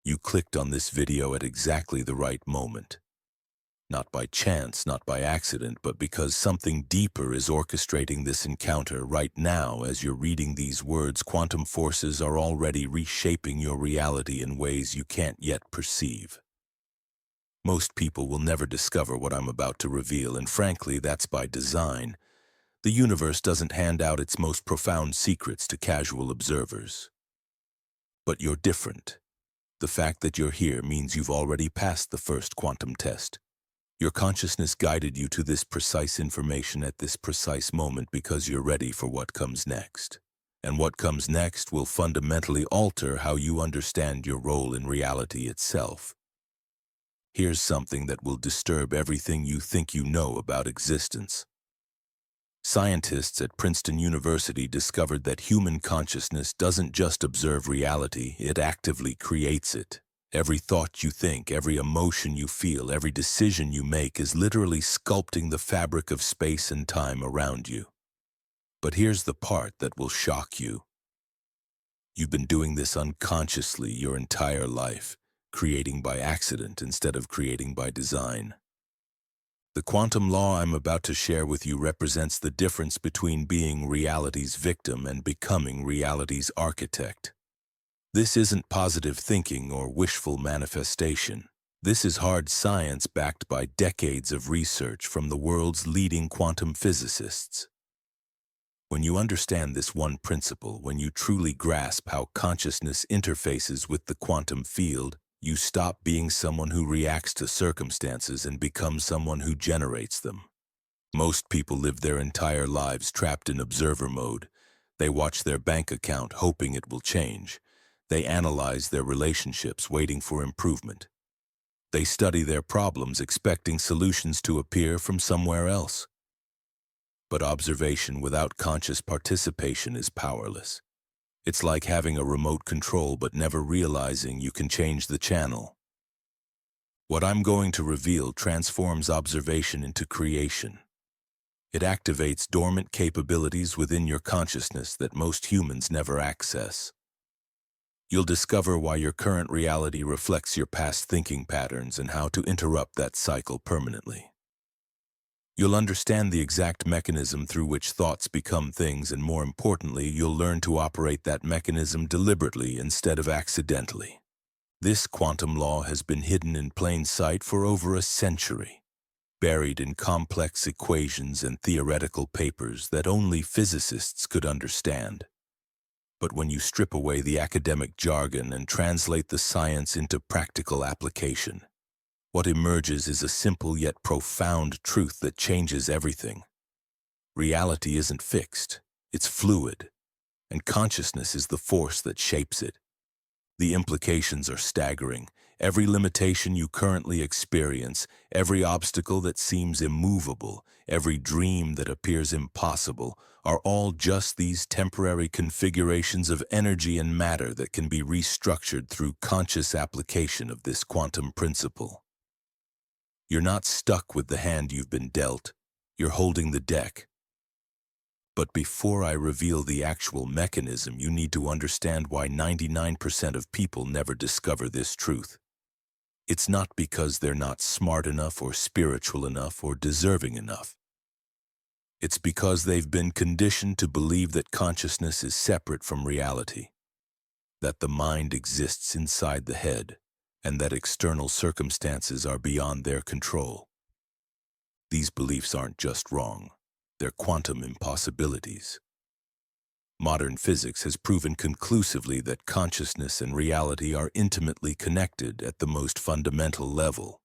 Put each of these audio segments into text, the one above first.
You clicked on this video at exactly the right moment. Not by chance, not by accident, but because something deeper is orchestrating this encounter right now. As you're reading these words, quantum forces are already reshaping your reality in ways you can't yet perceive. Most people will never discover what I'm about to reveal, and frankly, that's by design. The universe doesn't hand out its most profound secrets to casual observers. But you're different. The fact that you're here means you've already passed the first quantum test. Your consciousness guided you to this precise information at this precise moment because you're ready for what comes next. And what comes next will fundamentally alter how you understand your role in reality itself. Here's something that will disturb everything you think you know about existence. Scientists at Princeton University discovered that human consciousness doesn't just observe reality, it actively creates it. Every thought you think, every emotion you feel, every decision you make is literally sculpting the fabric of space and time around you. But here's the part that will shock you. You've been doing this unconsciously your entire life, creating by accident instead of creating by design. The quantum law I'm about to share with you represents the difference between being reality's victim and becoming reality's architect. This isn't positive thinking or wishful manifestation. This is hard science backed by decades of research from the world's leading quantum physicists. When you understand this one principle, when you truly grasp how consciousness interfaces with the quantum field, you stop being someone who reacts to circumstances and become someone who generates them. Most people live their entire lives trapped in observer mode. They watch their bank account hoping it will change. They analyze their relationships, waiting for improvement. They study their problems, expecting solutions to appear from somewhere else. But observation without conscious participation is powerless. It's like having a remote control but never realizing you can change the channel. What I'm going to reveal transforms observation into creation. It activates dormant capabilities within your consciousness that most humans never access. You'll discover why your current reality reflects your past thinking patterns and how to interrupt that cycle permanently. You'll understand the exact mechanism through which thoughts become things, and more importantly, you'll learn to operate that mechanism deliberately instead of accidentally. This quantum law has been hidden in plain sight for over a century, buried in complex equations and theoretical papers that only physicists could understand. But when you strip away the academic jargon and translate the science into practical application, what emerges is a simple yet profound truth that changes everything. Reality isn't fixed, it's fluid, and consciousness is the force that shapes it. The implications are staggering. Every limitation you currently experience, every obstacle that seems immovable, every dream that appears impossible, are all just these temporary configurations of energy and matter that can be restructured through conscious application of this quantum principle. You're not stuck with the hand you've been dealt, you're holding the deck. But before I reveal the actual mechanism, you need to understand why 99% of people never discover this truth. It's not because they're not smart enough or spiritual enough or deserving enough. It's because they've been conditioned to believe that consciousness is separate from reality, that the mind exists inside the head, and that external circumstances are beyond their control. These beliefs aren't just wrong, they're quantum impossibilities. Modern physics has proven conclusively that consciousness and reality are intimately connected at the most fundamental level.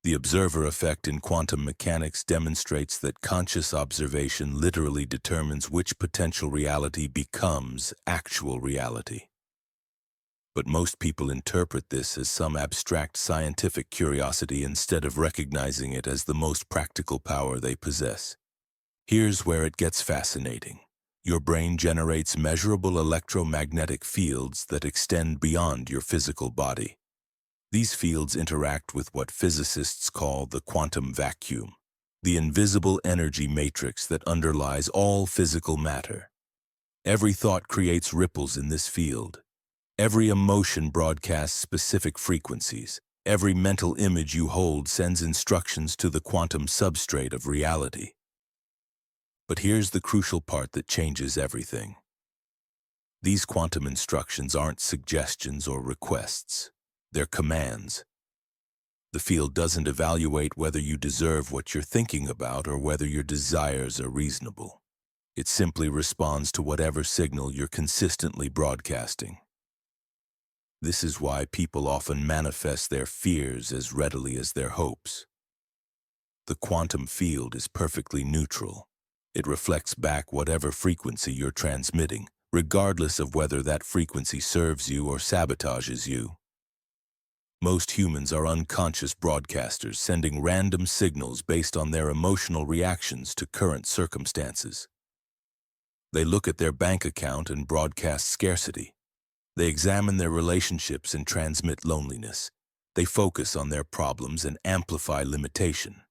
The observer effect in quantum mechanics demonstrates that conscious observation literally determines which potential reality becomes actual reality. But most people interpret this as some abstract scientific curiosity instead of recognizing it as the most practical power they possess. Here's where it gets fascinating. Your brain generates measurable electromagnetic fields that extend beyond your physical body. These fields interact with what physicists call the quantum vacuum, the invisible energy matrix that underlies all physical matter. Every thought creates ripples in this field. Every emotion broadcasts specific frequencies. Every mental image you hold sends instructions to the quantum substrate of reality. But here's the crucial part that changes everything. These quantum instructions aren't suggestions or requests. They're commands. The field doesn't evaluate whether you deserve what you're thinking about or whether your desires are reasonable. It simply responds to whatever signal you're consistently broadcasting. This is why people often manifest their fears as readily as their hopes. The quantum field is perfectly neutral. It reflects back whatever frequency you're transmitting, regardless of whether that frequency serves you or sabotages you. Most humans are unconscious broadcasters, sending random signals based on their emotional reactions to current circumstances. They look at their bank account and broadcast scarcity. They examine their relationships and transmit loneliness. They focus on their problems and amplify limitation.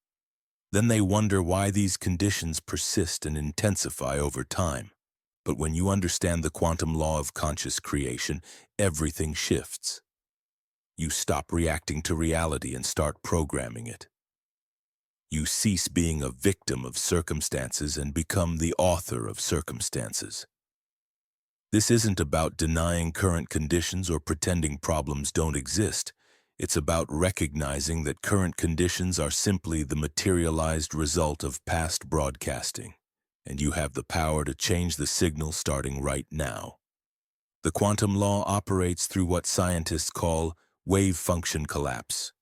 Then they wonder why these conditions persist and intensify over time. But when you understand the quantum law of conscious creation, everything shifts. You stop reacting to reality and start programming it. You cease being a victim of circumstances and become the author of circumstances. This isn't about denying current conditions or pretending problems don't exist. It's about recognizing that current conditions are simply the materialized result of past broadcasting, and you have the power to change the signal starting right now. The quantum law operates through what scientists call wave function collapse.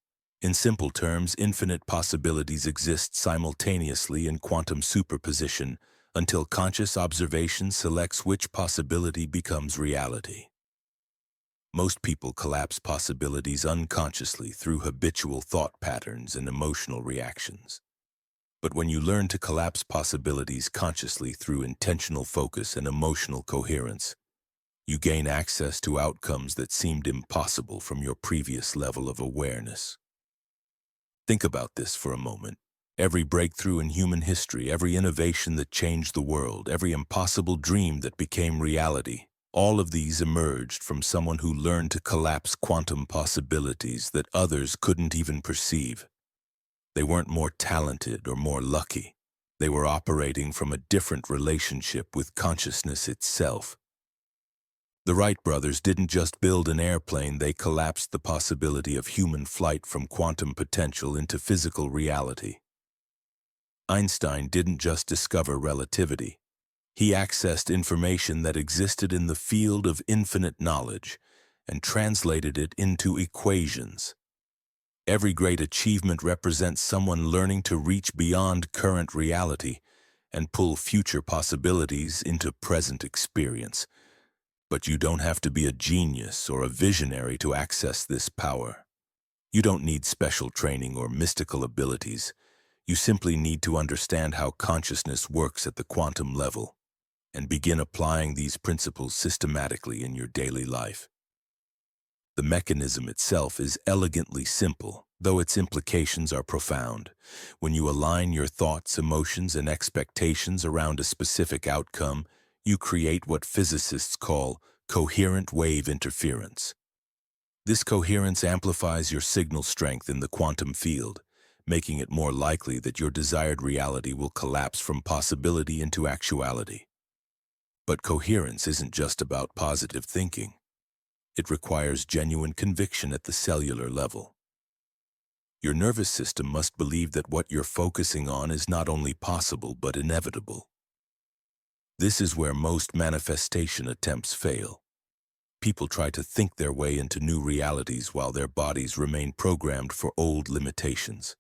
In simple terms, infinite possibilities exist simultaneously in quantum superposition until conscious observation selects which possibility becomes reality. Most people collapse possibilities unconsciously through habitual thought patterns and emotional reactions. But when you learn to collapse possibilities consciously through intentional focus and emotional coherence, you gain access to outcomes that seemed impossible from your previous level of awareness. Think about this for a moment. Every breakthrough in human history, every innovation that changed the world, every impossible dream that became reality, all of these emerged from someone who learned to collapse quantum possibilities that others couldn't even perceive. They weren't more talented or more lucky. They were operating from a different relationship with consciousness itself. The Wright brothers didn't just build an airplane, they collapsed the possibility of human flight from quantum potential into physical reality. Einstein didn't just discover relativity. He accessed information that existed in the field of infinite knowledge and translated it into equations. Every great achievement represents someone learning to reach beyond current reality and pull future possibilities into present experience. But you don't have to be a genius or a visionary to access this power. You don't need special training or mystical abilities. You simply need to understand how consciousness works at the quantum level and begin applying these principles systematically in your daily life. The mechanism itself is elegantly simple, though its implications are profound. When you align your thoughts, emotions, and expectations around a specific outcome, you create what physicists call coherent wave interference. This coherence amplifies your signal strength in the quantum field, making it more likely that your desired reality will collapse from possibility into actuality. But coherence isn't just about positive thinking. It requires genuine conviction at the cellular level. Your nervous system must believe that what you're focusing on is not only possible but inevitable. This is where most manifestation attempts fail. People try to think their way into new realities while their bodies remain programmed for old limitations.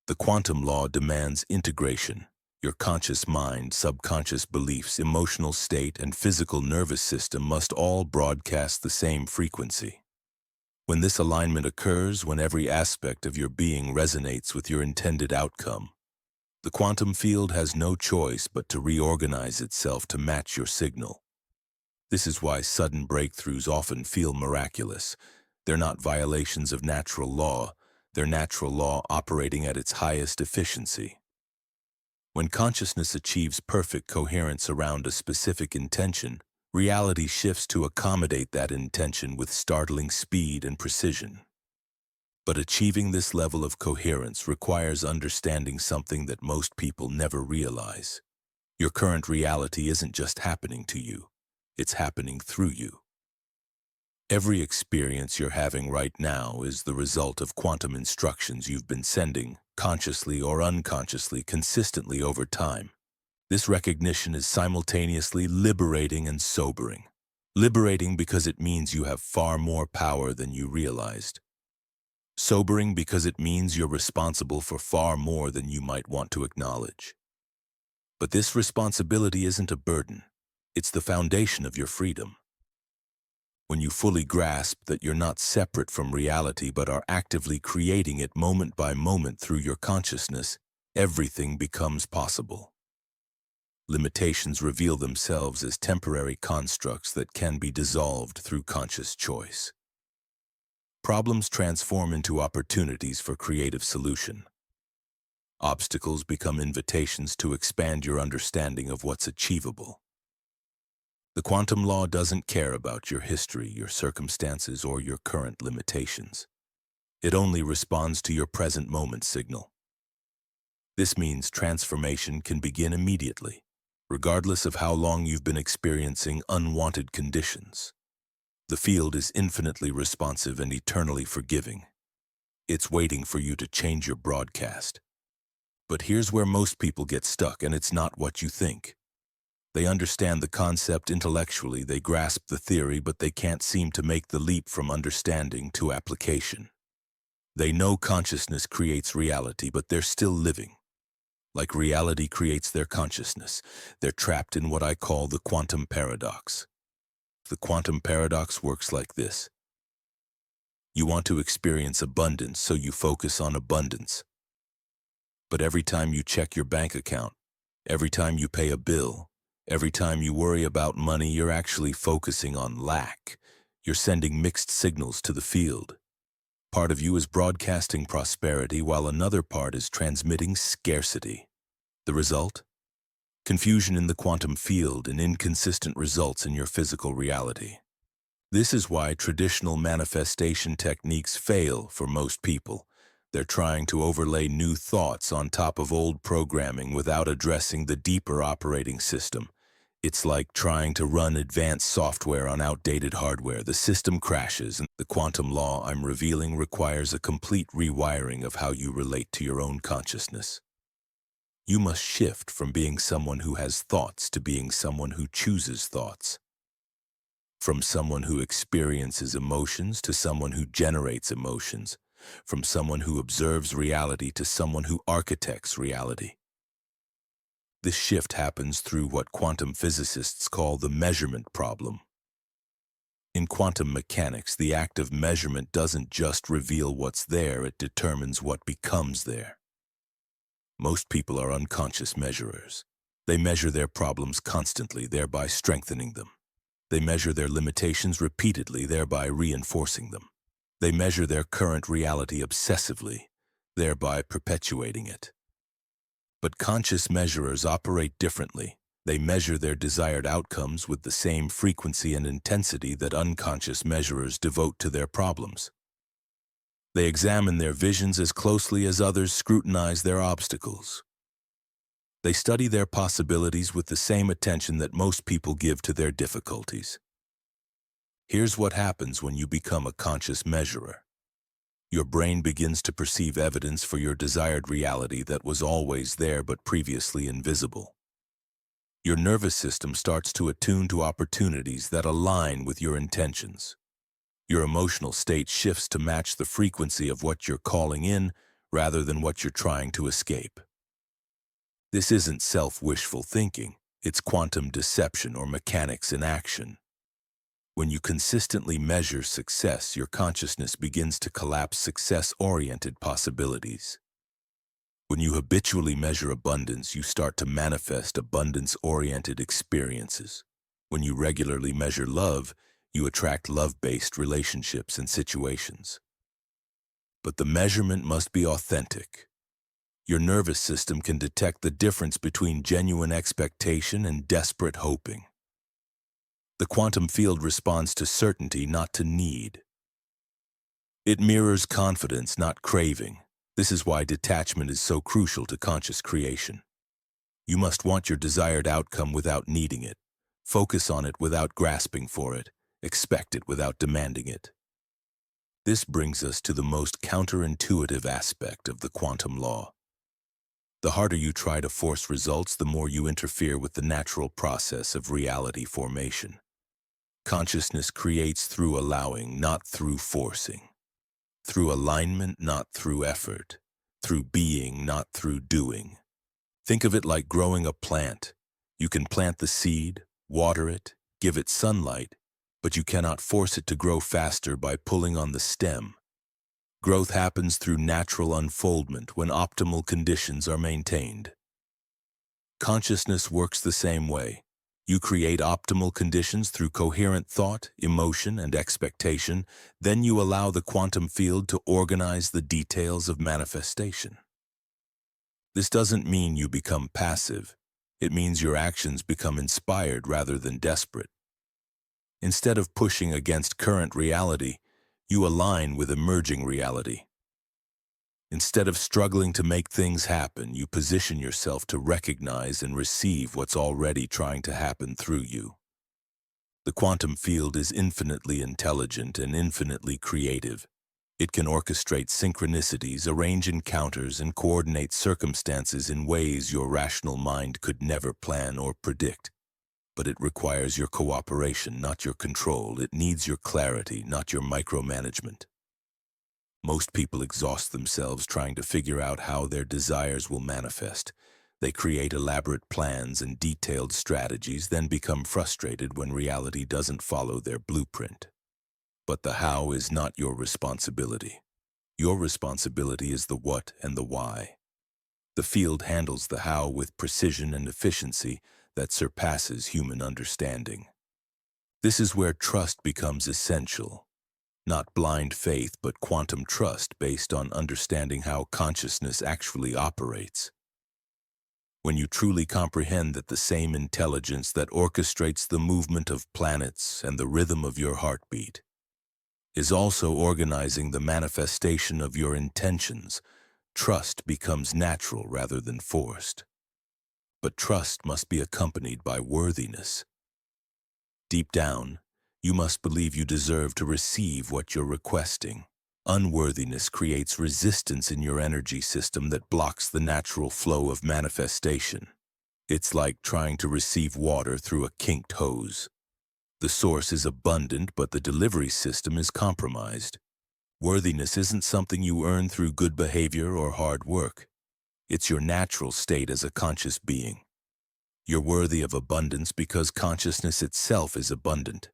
The quantum law demands integration. Your conscious mind, subconscious beliefs, emotional state, and physical nervous system must all broadcast the same frequency. When this alignment occurs, when every aspect of your being resonates with your intended outcome, the quantum field has no choice but to reorganize itself to match your signal. This is why sudden breakthroughs often feel miraculous. They're not violations of natural law, they're natural law operating at its highest efficiency. When consciousness achieves perfect coherence around a specific intention, Reality shifts to accommodate that intention with startling speed and precision. But achieving this level of coherence requires understanding something that most people never realize. Your current reality isn't just happening to you, it's happening through you. Every experience you're having right now is the result of quantum instructions you've been sending, consciously or unconsciously, consistently over time. This recognition is simultaneously liberating and sobering. Liberating because it means you have far more power than you realized. Sobering because it means you're responsible for far more than you might want to acknowledge. But this responsibility isn't a burden. It's the foundation of your freedom. When you fully grasp that you're not separate from reality but are actively creating it moment by moment through your consciousness, everything becomes possible. Limitations reveal themselves as temporary constructs that can be dissolved through conscious choice. Problems transform into opportunities for creative solution. Obstacles become invitations to expand your understanding of what's achievable. The quantum law doesn't care about your history, your circumstances, or your current limitations. It only responds to your present moment signal. This means transformation can begin immediately, regardless of how long you've been experiencing unwanted conditions. The field is infinitely responsive and eternally forgiving. It's waiting for you to change your broadcast. But here's where most people get stuck, and it's not what you think. They understand the concept intellectually, they grasp the theory, but they can't seem to make the leap from understanding to application. They know consciousness creates reality, but they're still living. Like reality creates their consciousness, they're trapped in what I call the quantum paradox. The quantum paradox works like this. You want to experience abundance, so you focus on abundance. But every time you check your bank account, every time you pay a bill, every time you worry about money, you're actually focusing on lack. You're sending mixed signals to the field. Part of you is broadcasting prosperity, while another part is transmitting scarcity. The result? Confusion in the quantum field and inconsistent results in your physical reality. This is why traditional manifestation techniques fail for most people. They're trying to overlay new thoughts on top of old programming without addressing the deeper operating system. It's like trying to run advanced software on outdated hardware. The system crashes, and the quantum law I'm revealing requires a complete rewiring of how you relate to your own consciousness. You must shift from being someone who has thoughts to being someone who chooses thoughts. From someone who experiences emotions to someone who generates emotions. From someone who observes reality to someone who architects reality. This shift happens through what quantum physicists call the measurement problem. In quantum mechanics, the act of measurement doesn't just reveal what's there, it determines what becomes there. Most people are unconscious measurers. They measure their problems constantly, thereby strengthening them. They measure their limitations repeatedly, thereby reinforcing them. They measure their current reality obsessively, thereby perpetuating it. But conscious measurers operate differently. They measure their desired outcomes with the same frequency and intensity that unconscious measurers devote to their problems. They examine their visions as closely as others scrutinize their obstacles. They study their possibilities with the same attention that most people give to their difficulties. Here's what happens when you become a conscious measurer. Your brain begins to perceive evidence for your desired reality that was always there but previously invisible. Your nervous system starts to attune to opportunities that align with your intentions. Your emotional state shifts to match the frequency of what you're calling in rather than what you're trying to escape. This isn't self-wishful thinking, it's quantum deception or mechanics in action. When you consistently measure success, your consciousness begins to collapse success-oriented possibilities. When you habitually measure abundance, you start to manifest abundance-oriented experiences. When you regularly measure love, you attract love-based relationships and situations. But the measurement must be authentic. Your nervous system can detect the difference between genuine expectation and desperate hoping. The quantum field responds to certainty, not to need. It mirrors confidence, not craving. This is why detachment is so crucial to conscious creation. You must want your desired outcome without needing it. Focus on it without grasping for it. Expect it without demanding it. This brings us to the most counterintuitive aspect of the quantum law. The harder you try to force results, the more you interfere with the natural process of reality formation. Consciousness creates through allowing, not through forcing. Through alignment, not through effort. Through being, not through doing. Think of it like growing a plant. You can plant the seed, water it, give it sunlight, but you cannot force it to grow faster by pulling on the stem. Growth happens through natural unfoldment when optimal conditions are maintained. Consciousness works the same way. You create optimal conditions through coherent thought, emotion, and expectation, then you allow the quantum field to organize the details of manifestation. This doesn't mean you become passive. It means your actions become inspired rather than desperate. Instead of pushing against current reality, you align with emerging reality. Instead of struggling to make things happen, you position yourself to recognize and receive what's already trying to happen through you. The quantum field is infinitely intelligent and infinitely creative. It can orchestrate synchronicities, arrange encounters, and coordinate circumstances in ways your rational mind could never plan or predict. But it requires your cooperation, not your control. It needs your clarity, not your micromanagement. Most people exhaust themselves trying to figure out how their desires will manifest. They create elaborate plans and detailed strategies, then become frustrated when reality doesn't follow their blueprint. But the how is not your responsibility. Your responsibility is the what and the why. The field handles the how with precision and efficiency that surpasses human understanding. This is where trust becomes essential. Not blind faith, but quantum trust based on understanding how consciousness actually operates. When you truly comprehend that the same intelligence that orchestrates the movement of planets and the rhythm of your heartbeat is also organizing the manifestation of your intentions, trust becomes natural rather than forced. But trust must be accompanied by worthiness. Deep down, you must believe you deserve to receive what you're requesting. Unworthiness creates resistance in your energy system that blocks the natural flow of manifestation. It's like trying to receive water through a kinked hose. The source is abundant, but the delivery system is compromised. Worthiness isn't something you earn through good behavior or hard work. It's your natural state as a conscious being. You're worthy of abundance because consciousness itself is abundant.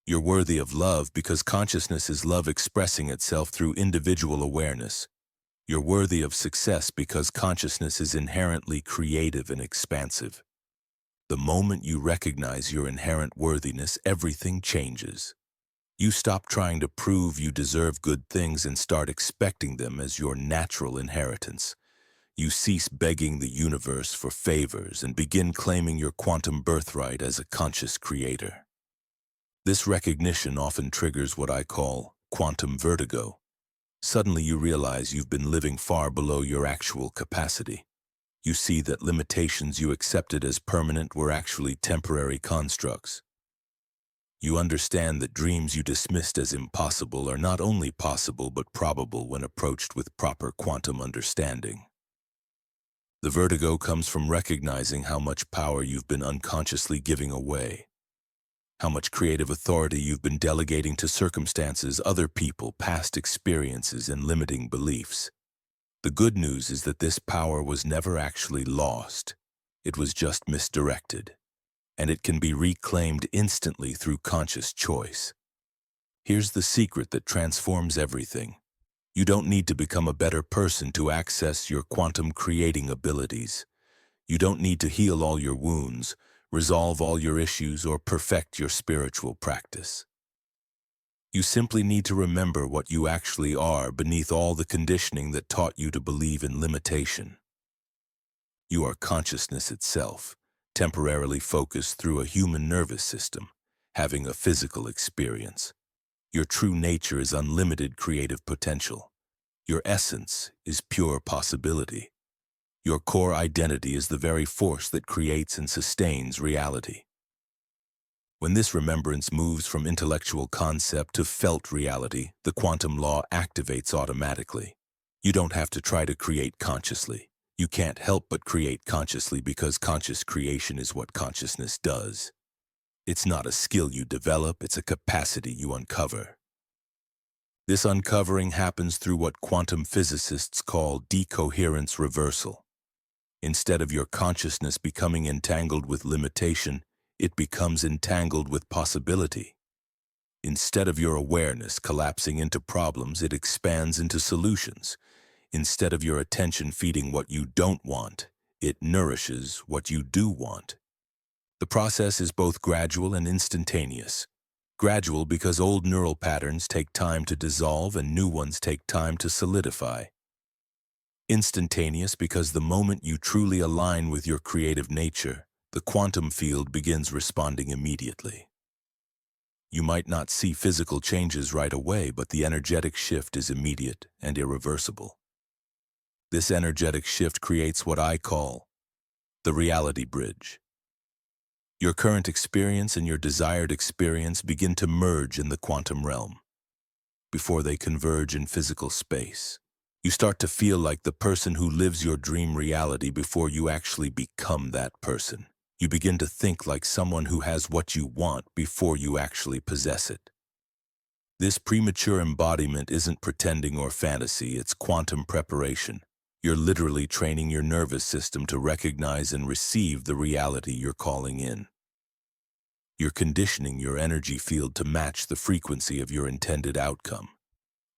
You're worthy of love because consciousness is love expressing itself through individual awareness. You're worthy of success because consciousness is inherently creative and expansive. The moment you recognize your inherent worthiness, everything changes. You stop trying to prove you deserve good things and start expecting them as your natural inheritance. You cease begging the universe for favors and begin claiming your quantum birthright as a conscious creator. This recognition often triggers what I call quantum vertigo. Suddenly you realize you've been living far below your actual capacity. You see that limitations you accepted as permanent were actually temporary constructs. You understand that dreams you dismissed as impossible are not only possible but probable when approached with proper quantum understanding. The vertigo comes from recognizing how much power you've been unconsciously giving away. How much creative authority you've been delegating to circumstances, other people, past experiences, and limiting beliefs. The good news is that this power was never actually lost. It was just misdirected, and it can be reclaimed instantly through conscious choice. Here's the secret that transforms everything. You don't need to become a better person to access your quantum creating abilities. You don't need to heal all your wounds, resolve all your issues, or perfect your spiritual practice. You simply need to remember what you actually are beneath all the conditioning that taught you to believe in limitation. You are consciousness itself, temporarily focused through a human nervous system. having a physical experience. Your true nature is unlimited creative potential. Your essence is pure possibility. Your core identity is the very force that creates and sustains reality. When this remembrance moves from intellectual concept to felt reality, the quantum law activates automatically. You don't have to try to create consciously. You can't help but create consciously because conscious creation is what consciousness does. It's not a skill you develop, it's a capacity you uncover. This uncovering happens through what quantum physicists call decoherence reversal. Instead of your consciousness becoming entangled with limitation, it becomes entangled with possibility. Instead of your awareness collapsing into problems, it expands into solutions. Instead of your attention feeding what you don't want, it nourishes what you do want. The process is both gradual and instantaneous. Gradual because old neural patterns take time to dissolve and new ones take time to solidify. Instantaneous because the moment you truly align with your creative nature, the quantum field begins responding immediately. You might not see physical changes right away, but the energetic shift is immediate and irreversible. This energetic shift creates what I call the reality bridge. Your current experience and your desired experience begin to merge in the quantum realm before they converge in physical space. You start to feel like the person who lives your dream reality before you actually become that person. You begin to think like someone who has what you want before you actually possess it. This premature embodiment isn't pretending or fantasy, it's quantum preparation. You're literally training your nervous system to recognize and receive the reality you're calling in. You're conditioning your energy field to match the frequency of your intended outcome.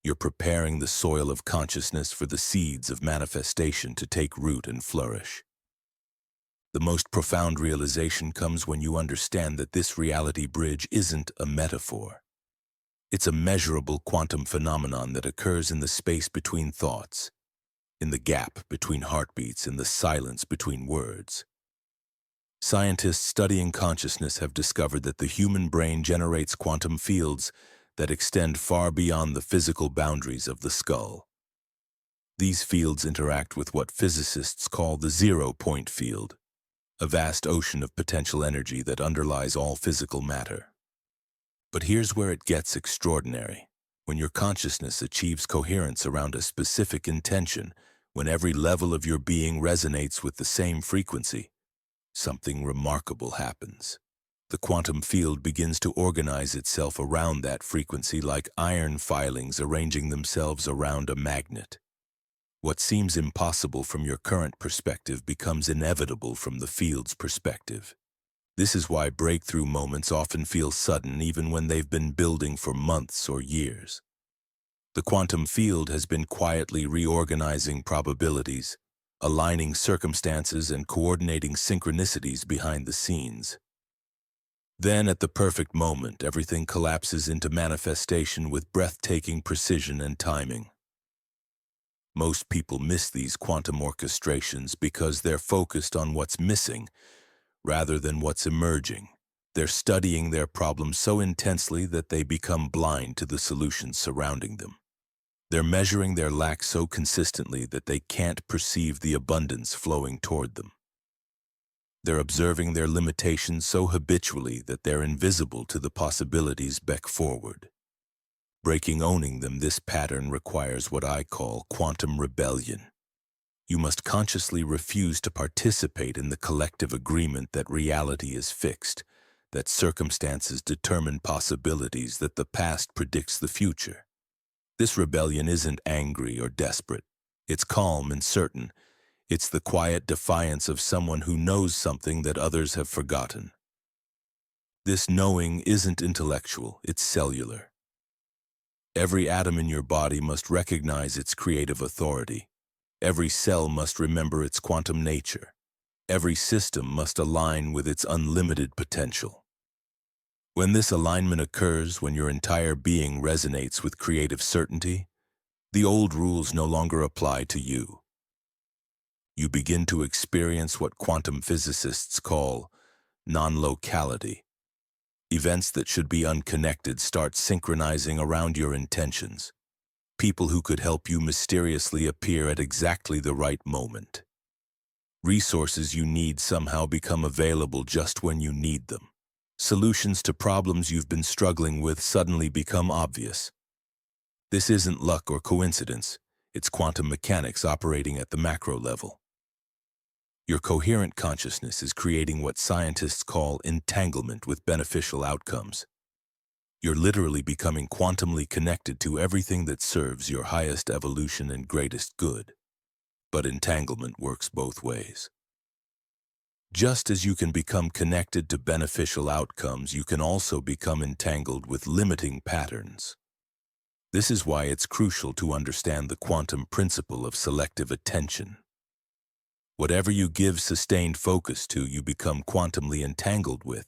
You're preparing the soil of consciousness for the seeds of manifestation to take root and flourish. The most profound realization comes when you understand that this reality bridge isn't a metaphor. It's a measurable quantum phenomenon that occurs in the space between thoughts, in the gap between heartbeats, in the silence between words. Scientists studying consciousness have discovered that the human brain generates quantum fields that extend far beyond the physical boundaries of the skull. These fields interact with what physicists call the zero-point field, a vast ocean of potential energy that underlies all physical matter. But here's where it gets extraordinary. When your consciousness achieves coherence around a specific intention, when every level of your being resonates with the same frequency, something remarkable happens. The quantum field begins to organize itself around that frequency like iron filings arranging themselves around a magnet. What seems impossible from your current perspective becomes inevitable from the field's perspective. This is why breakthrough moments often feel sudden even when they've been building for months or years. The quantum field has been quietly reorganizing probabilities, aligning circumstances and coordinating synchronicities behind the scenes. Then, at the perfect moment, everything collapses into manifestation with breathtaking precision and timing. Most people miss these quantum orchestrations because they're focused on what's missing rather than what's emerging. They're studying their problems so intensely that they become blind to the solutions surrounding them. They're measuring their lack so consistently that they can't perceive the abundance flowing toward them. They're observing their limitations so habitually that they're invisible to the possibilities beck forward. Breaking owning them, this pattern requires what I call quantum rebellion. You must consciously refuse to participate in the collective agreement that reality is fixed, that circumstances determine possibilities, that the past predicts the future. This rebellion isn't angry or desperate. It's calm and certain. It's the quiet defiance of someone who knows something that others have forgotten. This knowing isn't intellectual, it's cellular. Every atom in your body must recognize its creative authority. Every cell must remember its quantum nature. Every system must align with its unlimited potential. When this alignment occurs, when your entire being resonates with creative certainty, the old rules no longer apply to you. You begin to experience what quantum physicists call non-locality. Events that should be unconnected start synchronizing around your intentions. People who could help you mysteriously appear at exactly the right moment. Resources you need somehow become available just when you need them. Solutions to problems you've been struggling with suddenly become obvious. This isn't luck or coincidence, it's quantum mechanics operating at the macro level. Your coherent consciousness is creating what scientists call entanglement with beneficial outcomes. You're literally becoming quantumly connected to everything that serves your highest evolution and greatest good. But entanglement works both ways. Just as you can become connected to beneficial outcomes, you can also become entangled with limiting patterns. This is why it's crucial to understand the quantum principle of selective attention. Whatever you give sustained focus to, you become quantumly entangled with.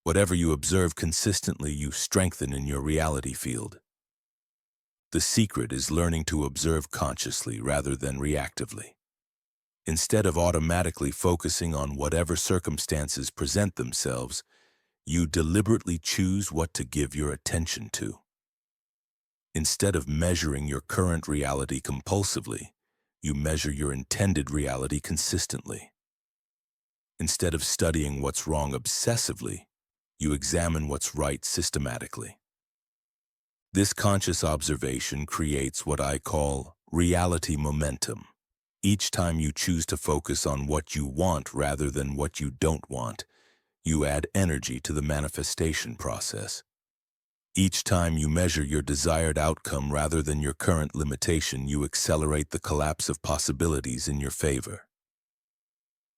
Whatever you observe consistently, you strengthen in your reality field. The secret is learning to observe consciously rather than reactively. Instead of automatically focusing on whatever circumstances present themselves, you deliberately choose what to give your attention to. Instead of measuring your current reality compulsively, you measure your intended reality consistently. Instead of studying what's wrong obsessively, you examine what's right systematically. This conscious observation creates what I call reality momentum. Each time you choose to focus on what you want rather than what you don't want, you add energy to the manifestation process. Each time you measure your desired outcome rather than your current limitation, you accelerate the collapse of possibilities in your favor.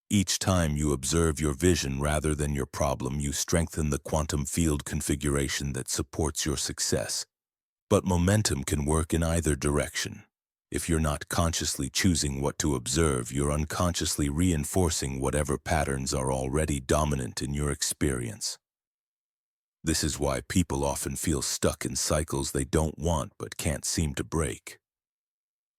Each time you observe your vision rather than your problem, you strengthen the quantum field configuration that supports your success. But momentum can work in either direction. If you're not consciously choosing what to observe, you're unconsciously reinforcing whatever patterns are already dominant in your experience. This is why people often feel stuck in cycles they don't want but can't seem to break.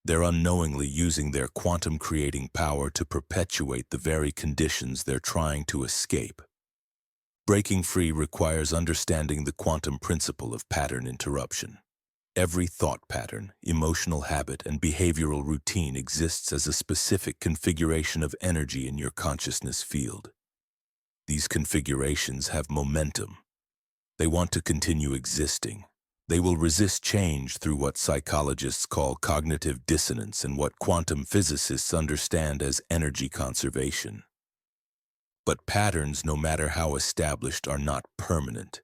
They're unknowingly using their quantum creating power to perpetuate the very conditions they're trying to escape. Breaking free requires understanding the quantum principle of pattern interruption. Every thought pattern, emotional habit, and behavioral routine exists as a specific configuration of energy in your consciousness field. These configurations have momentum. They want to continue existing. They will resist change through what psychologists call cognitive dissonance and what quantum physicists understand as energy conservation. But patterns, no matter how established, are not permanent.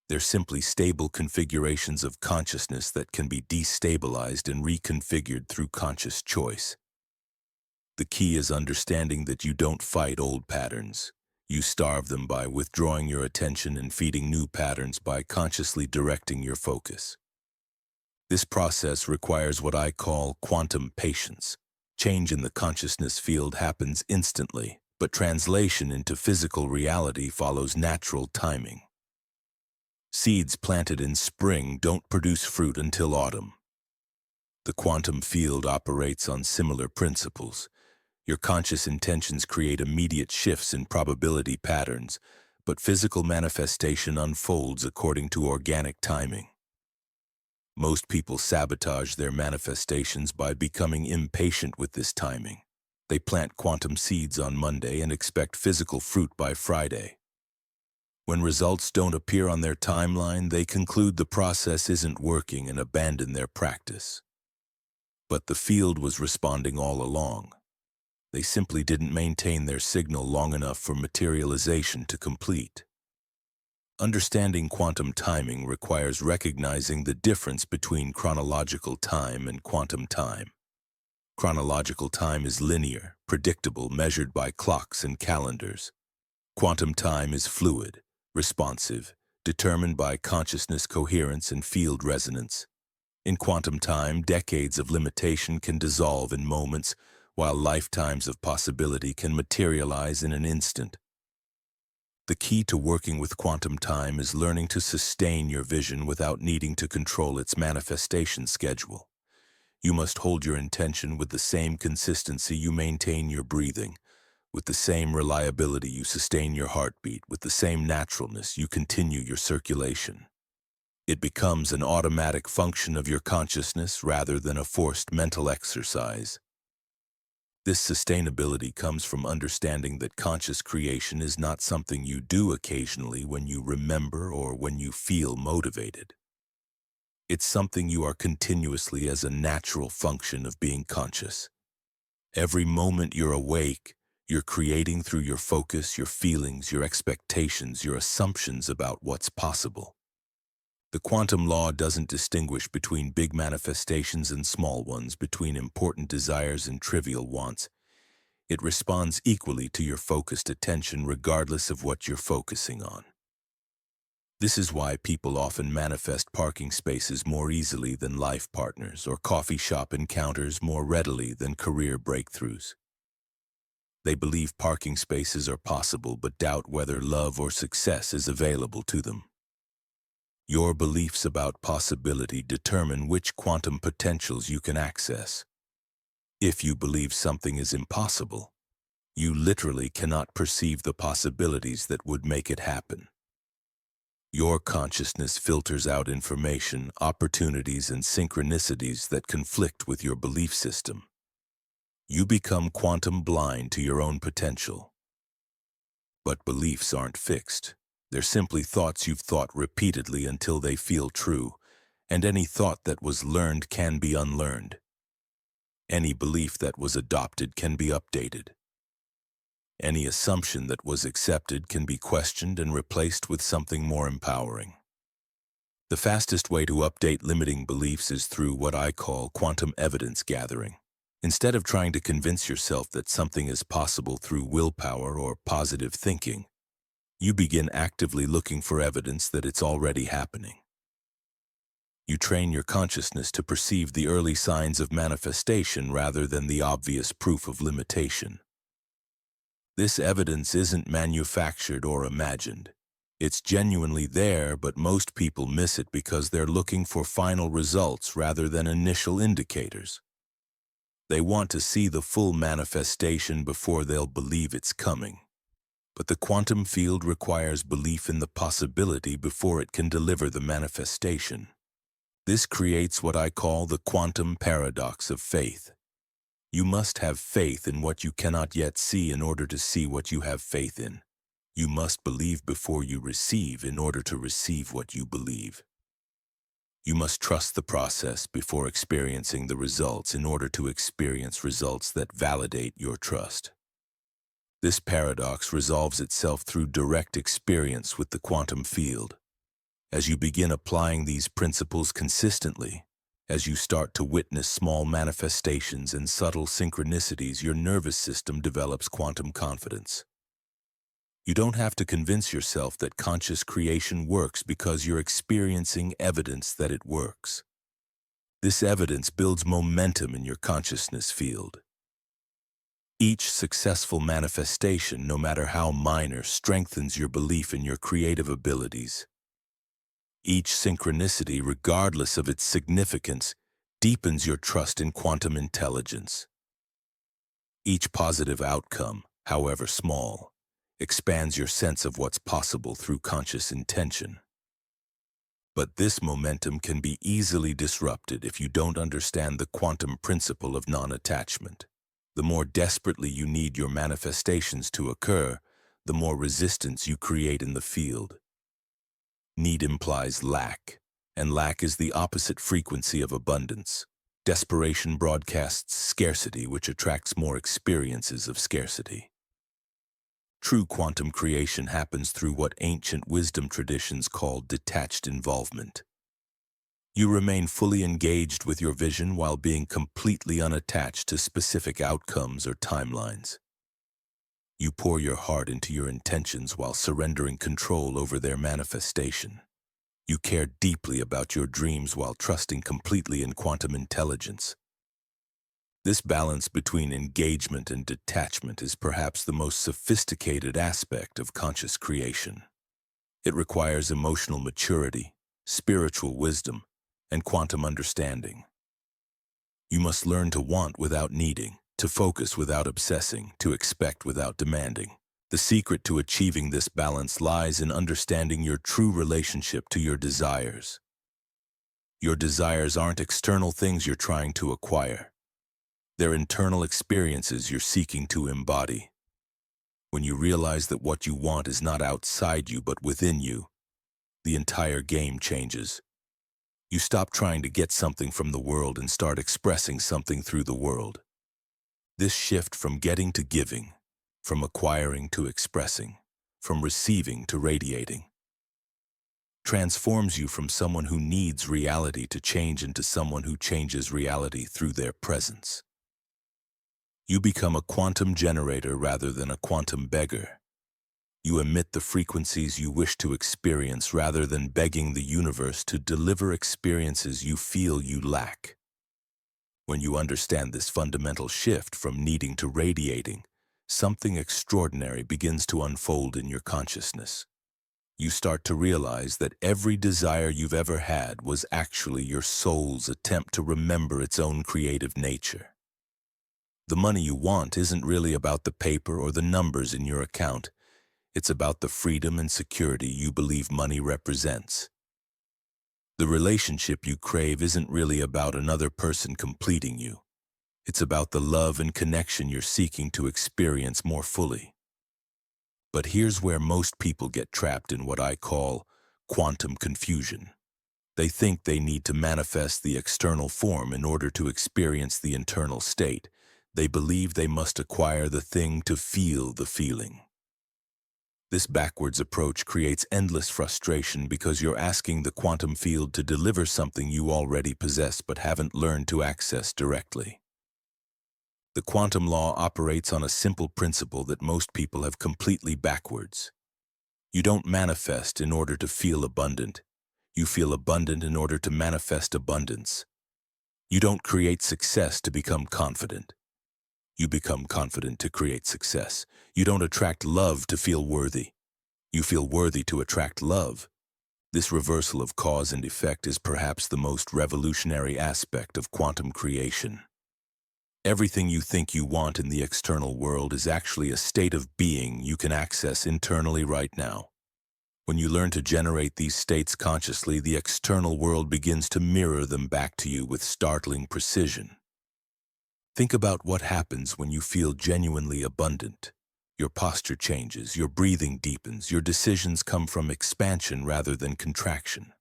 They're simply stable configurations of consciousness that can be destabilized and reconfigured through conscious choice. The key is understanding that you don't fight old patterns. You starve them by withdrawing your attention and feeding new patterns by consciously directing your focus. This process requires what I call quantum patience. Change in the consciousness field happens instantly, but translation into physical reality follows natural timing. Seeds planted in spring don't produce fruit until autumn. The quantum field operates on similar principles. Your conscious intentions create immediate shifts in probability patterns, but physical manifestation unfolds according to organic timing. Most people sabotage their manifestations by becoming impatient with this timing. They plant quantum seeds on Monday and expect physical fruit by Friday. When results don't appear on their timeline, they conclude the process isn't working and abandon their practice. But the field was responding all along. They simply didn't maintain their signal long enough for materialization to complete. Understanding quantum timing requires recognizing the difference between chronological time and quantum time. Chronological time is linear, predictable, measured by clocks and calendars. Quantum time is fluid, responsive, determined by consciousness coherence and field resonance. In quantum time, decades of limitation can dissolve in moments, while lifetimes of possibility can materialize in an instant. The key to working with quantum time is learning to sustain your vision without needing to control its manifestation schedule. You must hold your intention with the same consistency you maintain your breathing, With the same reliability you sustain your heartbeat, with the same naturalness you continue your circulation. It becomes an automatic function of your consciousness rather than a forced mental exercise. This sustainability comes from understanding that conscious creation is not something you do occasionally when you remember or when you feel motivated. It's something you are continuously as a natural function of being conscious. Every moment you're awake, you're creating through your focus, your feelings, your expectations, your assumptions about what's possible. The quantum law doesn't distinguish between big manifestations and small ones, between important desires and trivial wants. It responds equally to your focused attention regardless of what you're focusing on. This is why people often manifest parking spaces more easily than life partners, or coffee shop encounters more readily than career breakthroughs. They believe parking spaces are possible but doubt whether love or success is available to them. Your beliefs about possibility determine which quantum potentials you can access. If you believe something is impossible, you literally cannot perceive the possibilities that would make it happen. Your consciousness filters out information, opportunities, and synchronicities that conflict with your belief system. You become quantum blind to your own potential. But beliefs aren't fixed. They're simply thoughts you've thought repeatedly until they feel true, and any thought that was learned can be unlearned. Any belief that was adopted can be updated. Any assumption that was accepted can be questioned and replaced with something more empowering. The fastest way to update limiting beliefs is through what I call quantum evidence gathering. Instead of trying to convince yourself that something is possible through willpower or positive thinking, you begin actively looking for evidence that it's already happening. You train your consciousness to perceive the early signs of manifestation rather than the obvious proof of limitation. This evidence isn't manufactured or imagined. It's genuinely there, but most people miss it because they're looking for final results rather than initial indicators. They want to see the full manifestation before they'll believe it's coming. But the quantum field requires belief in the possibility before it can deliver the manifestation. This creates what I call the quantum paradox of faith. You must have faith in what you cannot yet see in order to see what you have faith in. You must believe before you receive in order to receive what you believe. You must trust the process before experiencing the results in order to experience results that validate your trust. This paradox resolves itself through direct experience with the quantum field. As you begin applying these principles consistently, as you start to witness small manifestations and subtle synchronicities, your nervous system develops quantum confidence. You don't have to convince yourself that conscious creation works because you're experiencing evidence that it works. This evidence builds momentum in your consciousness field. Each successful manifestation, no matter how minor, strengthens your belief in your creative abilities. Each synchronicity, regardless of its significance, deepens your trust in quantum intelligence. Each positive outcome, however small, expands your sense of what's possible through conscious intention. But this momentum can be easily disrupted if you don't understand the quantum principle of non-attachment. The more desperately you need your manifestations to occur, the more resistance you create in the field. Need implies lack, and lack is the opposite frequency of abundance. Desperation broadcasts scarcity, which attracts more experiences of scarcity. True quantum creation happens through what ancient wisdom traditions call detached involvement. You remain fully engaged with your vision while being completely unattached to specific outcomes or timelines. You pour your heart into your intentions while surrendering control over their manifestation. You care deeply about your dreams while trusting completely in quantum intelligence. This balance between engagement and detachment is perhaps the most sophisticated aspect of conscious creation. It requires emotional maturity, spiritual wisdom, and quantum understanding. You must learn to want without needing, to focus without obsessing, to expect without demanding. The secret to achieving this balance lies in understanding your true relationship to your desires. Your desires aren't external things you're trying to acquire. They're internal experiences you're seeking to embody. When you realize that what you want is not outside you but within you, the entire game changes. You stop trying to get something from the world and start expressing something through the world. This shift from getting to giving, from acquiring to expressing, from receiving to radiating, transforms you from someone who needs reality to change into someone who changes reality through their presence. You become a quantum generator rather than a quantum beggar. You emit the frequencies you wish to experience rather than begging the universe to deliver experiences you feel you lack. When you understand this fundamental shift from needing to radiating, something extraordinary begins to unfold in your consciousness. You start to realize that every desire you've ever had was actually your soul's attempt to remember its own creative nature. The money you want isn't really about the paper or the numbers in your account. It's about the freedom and security you believe money represents. The relationship you crave isn't really about another person completing you. It's about the love and connection you're seeking to experience more fully. But here's where most people get trapped in what I call quantum confusion. They think they need to manifest the external form in order to experience the internal state. They believe they must acquire the thing to feel the feeling. This backwards approach creates endless frustration because you're asking the quantum field to deliver something you already possess but haven't learned to access directly. The quantum law operates on a simple principle that most people have completely backwards. You don't manifest in order to feel abundant. You feel abundant in order to manifest abundance. You don't create success to become confident. You become confident to create success. You don't attract love to feel worthy. You feel worthy to attract love. This reversal of cause and effect is perhaps the most revolutionary aspect of quantum creation. Everything you think you want in the external world is actually a state of being you can access internally right now. When you learn to generate these states consciously, the external world begins to mirror them back to you with startling precision. Think about what happens when you feel genuinely abundant. Your posture changes, your breathing deepens, your decisions come from expansion rather than contraction.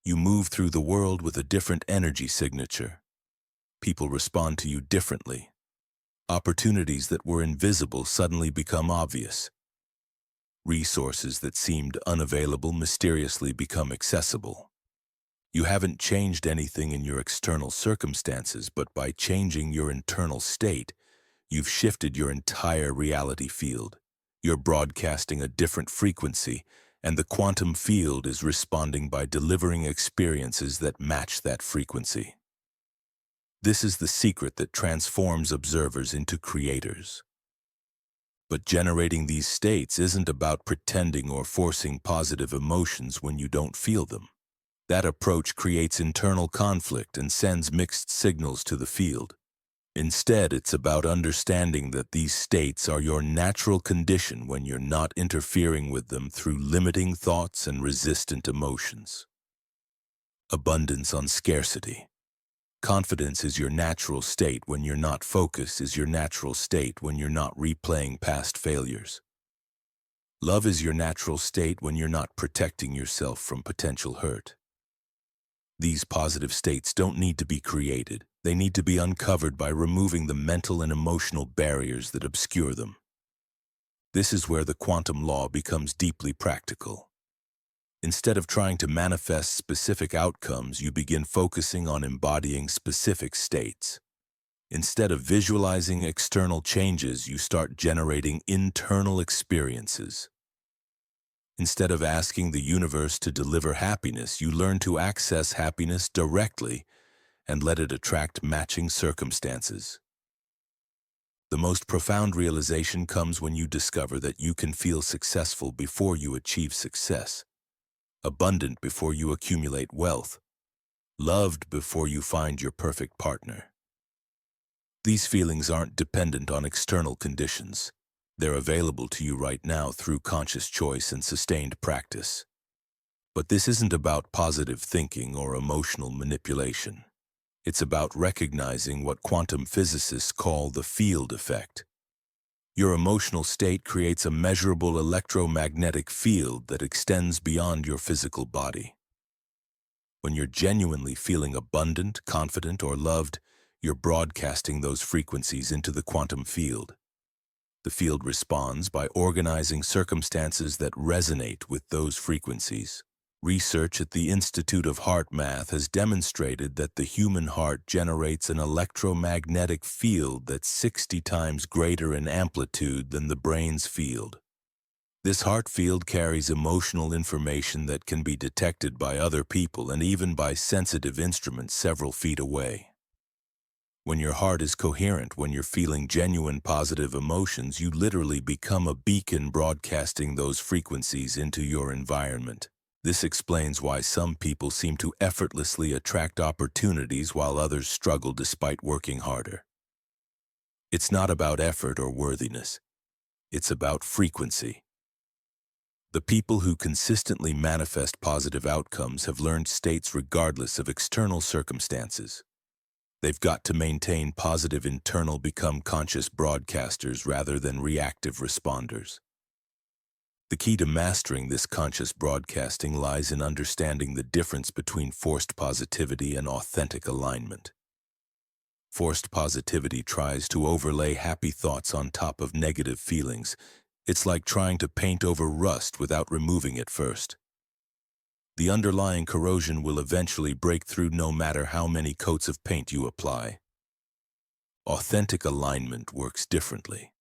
You move through the world with a different energy signature. People respond to you differently. Opportunities that were invisible suddenly become obvious. Resources that seemed unavailable mysteriously become accessible. You haven't changed anything in your external circumstances, but by changing your internal state, you've shifted your entire reality field. You're broadcasting a different frequency, and the quantum field is responding by delivering experiences that match that frequency. This is the secret that transforms observers into creators. But generating these states isn't about pretending or forcing positive emotions when you don't feel them. That approach creates internal conflict and sends mixed signals to the field. Instead, it's about understanding that these states are your natural condition when you're not interfering with them through limiting thoughts and resistant emotions. Abundance on scarcity. Confidence is your natural state when you're not focused, is your natural state when you're not replaying past failures. Love is your natural state when you're not protecting yourself from potential hurt. These positive states don't need to be created. They need to be uncovered by removing the mental and emotional barriers that obscure them. This is where the quantum law becomes deeply practical. Instead of trying to manifest specific outcomes, you begin focusing on embodying specific states. Instead of visualizing external changes, you start generating internal experiences. Instead of asking the universe to deliver happiness, you learn to access happiness directly and let it attract matching circumstances. The most profound realization comes when you discover that you can feel successful before you achieve success, abundant before you accumulate wealth, loved before you find your perfect partner. These feelings aren't dependent on external conditions. They're available to you right now through conscious choice and sustained practice. But this isn't about positive thinking or emotional manipulation. It's about recognizing what quantum physicists call the field effect. Your emotional state creates a measurable electromagnetic field that extends beyond your physical body. When you're genuinely feeling abundant, confident, or loved, you're broadcasting those frequencies into the quantum field. The field responds by organizing circumstances that resonate with those frequencies. Research at the Institute of Heart Math has demonstrated that the human heart generates an electromagnetic field that's 60 times greater in amplitude than the brain's field. This heart field carries emotional information that can be detected by other people and even by sensitive instruments several feet away. When your heart is coherent, when you're feeling genuine positive emotions, you literally become a beacon broadcasting those frequencies into your environment. This explains why some people seem to effortlessly attract opportunities while others struggle despite working harder. It's not about effort or worthiness. It's about frequency. The people who consistently manifest positive outcomes have learned states regardless of external circumstances. They've got to maintain positive internal, become conscious broadcasters rather than reactive responders. The key to mastering this conscious broadcasting lies in understanding the difference between forced positivity and authentic alignment. Forced positivity tries to overlay happy thoughts on top of negative feelings. It's like trying to paint over rust without removing it first. The underlying corrosion will eventually break through no matter how many coats of paint you apply. Authentic alignment works differently.